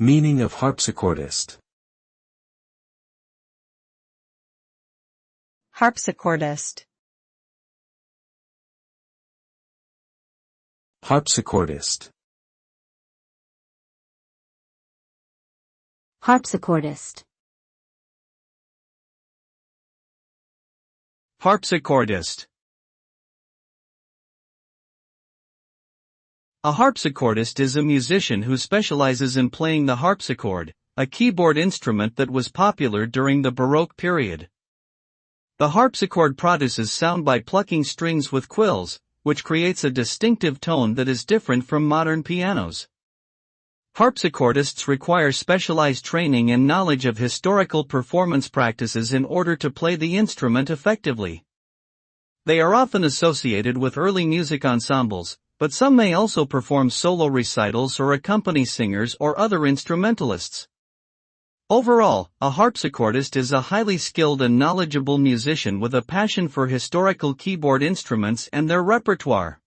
Meaning of harpsichordist. Harpsichordist. Harpsichordist. Harpsichordist. Harpsichordist. A harpsichordist is a musician who specializes in playing the harpsichord, a keyboard instrument that was popular during the Baroque period. The harpsichord produces sound by plucking strings with quills, which creates a distinctive tone that is different from modern pianos. Harpsichordists require specialized training and knowledge of historical performance practices in order to play the instrument effectively. They are often associated with early music ensembles, but some may also perform solo recitals or accompany singers or other instrumentalists. Overall, a harpsichordist is a highly skilled and knowledgeable musician with a passion for historical keyboard instruments and their repertoire.